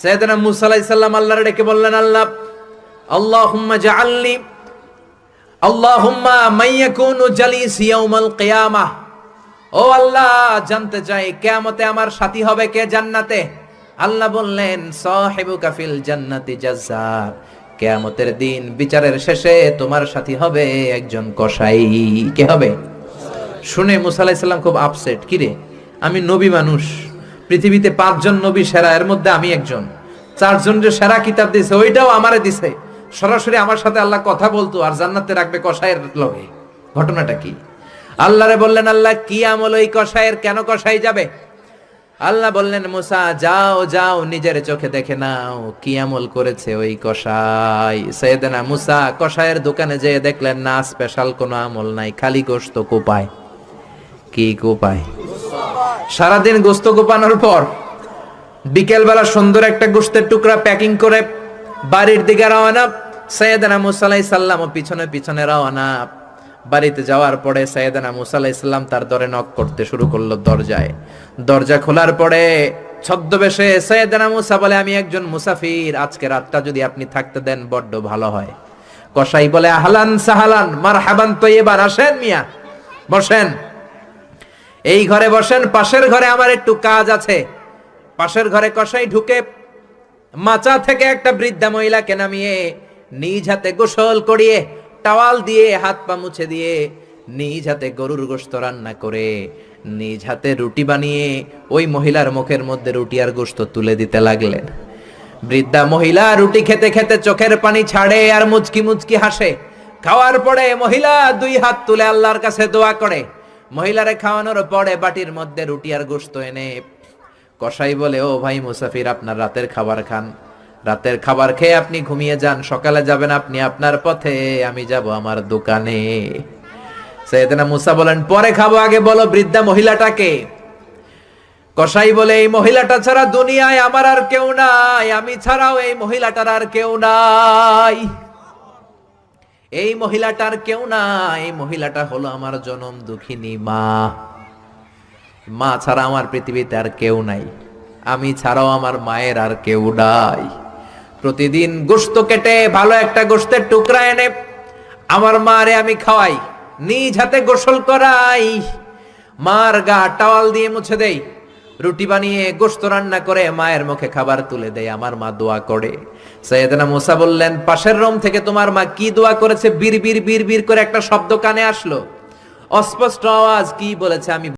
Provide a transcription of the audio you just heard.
সাইয়েদনা মুসা আলাইহিস সালাম আল্লাহর ডেকে বললেন, আল্লাহ আল্লাহুম্মা জাআলনি আল্লাহুম্মা মাইয়াকুনু জালিসি ইয়াউমাল কিয়ামাহ। ও আল্লাহ, জানতে চাই কিয়ামতে আমার সাথী হবে কে জান্নাতে? আল্লাহ বললেন, সাহিবুকা ফিল জান্নাতি জাজ্জার। কিয়ামতের দিন বিচারের শেষে তোমার সাথী হবে একজন কসাই। কে হবে? শুনে মুসা আলাইহিস সালাম খুব আপসেট। কিরে, আমি নবী মানুষ, পৃথিবীতে 5 জন নবী সেরা, এর মধ্যে আমি একজন। 4 জনের সেরা কিতাব দিছে, ওইটাও আমারে দিছে। সরাসরি আমার সাথে আল্লাহ কথা বলতো, আর জান্নাতে রাখবে কসাইয়ের লগে। ঘটনাটা কি? আল্লাহরে বললেন, আল্লাহ কি আমল ওই কসাইয়ের, কেন কসাই যাবে? আল্লাহ বললেন, মুসা যাও যাও, নিজের চোখে দেখে নাও কি আমল করেছে ওই কসাই। সাইয়েদনা মুসা কসাইয়ের দোকানে যেয়ে দেখলেন না, স্পেশাল কোনো আমল নাই, খালি গোশত কোপায়। কি কোপায়? সারাদিন গোশত কোপানোর পর বিকেলবেলা সুন্দর একটা গোশতের টুকরা প্যাকিং করে বাড়ির দিকে রওনা। সাইয়েদনা মুসা আলাইহিস সালাম পিছনে পিছনে রওনা। বাড়িতে যাওয়ার পরে সাইয়েদনা মুসা আলাইহিস সালাম তার দরে নক করতে শুরু করলো দরজায়। দরজা খোলার পরে ছদ্মবেশে সাইয়েদনা মুসা বলে, আমি একজন মুসাফির, আজকে রাতটা যদি আপনি থাকতে দেন বড্ড ভালো হয়। কসাই বলে, আহলান সাহালান মারহাবান তৈয়বান, আসেন মিয়া, বসেন, এই ঘরে বসেন, পাশের ঘরে আমার একটু কাজ আছে। পাশের ঘরে কসাই ঢুকে মাচা থেকে একটা বৃদ্ধা মহিলাকে নামিয়ে নিজ হাতে গোসল করিয়ে টাওয়াল দিয়ে হাত পা মুছে দিয়ে নিজ হাতে গরুর গোশত রান্না করে নিজ হাতে রুটি বানিয়ে ওই মহিলার মুখের মধ্যে রুটি আর গোশত তুলে দিতে লাগলেন। বৃদ্ধা মহিলা রুটি খেতে খেতে চোখের পানি ছাড়ে আর মুচকি মুচকি হাসে। খাওয়ার পরে মহিলা 2 হাত তুলে আল্লাহর কাছে দোয়া করে। মহিলারে খাওয়ানোর পরে বাটির মধ্যে রুটি আর গোশত এনে কসাই বলে, ও ভাই মুসাফির, আপনার রাতের খাবার খান, রাতের খাবার খেয়ে আপনি ঘুমিয়ে যান, সকালে যাবেন আপনি আপনার পথে, আমি যাব আমার দোকানে। সাইয়েদনা মুসা বলেন, পরে খাবো, আগে বলো বৃদ্ধা মহিলাটাকে। কসাই বলে, এই মহিলাটা ছাড়া দুনিয়ায় আমার আর কেউ নাই, আমি ছাড়াও এই মহিলাটার আর কেউ নাই। এই মহিলাটার কেউ নাই, এই মহিলাটা হলো আমার জনম দুঃখিনী মা। মা ছাড়া আমার পৃথিবীতে আর কেউ নাই, আমি ছাড়াও আমার মায়ের আর কেউ নাই। প্রতিদিন গোশত কেটে ভালো একটা গোশতের টুকরা এনে আমার মারে আমি খাওয়াই, নিজ হাতে গোসল করাই, মার গা টাওয়াল দিয়ে মুছে দেই, রুটি বানিয়ে গোশত রান্না করে মায়ের মুখে খাবার তুলে দেয়, আমার মা দোয়া করে। সাইয়েদনা মুসা বললেন, পাশের রুম থেকে তোমার মা কি দোয়া করেছে? বীর বীর বীর বীর করে একটা শব্দ কানে আসলো, অস্পষ্ট আওয়াজ। কি বলেছে আমি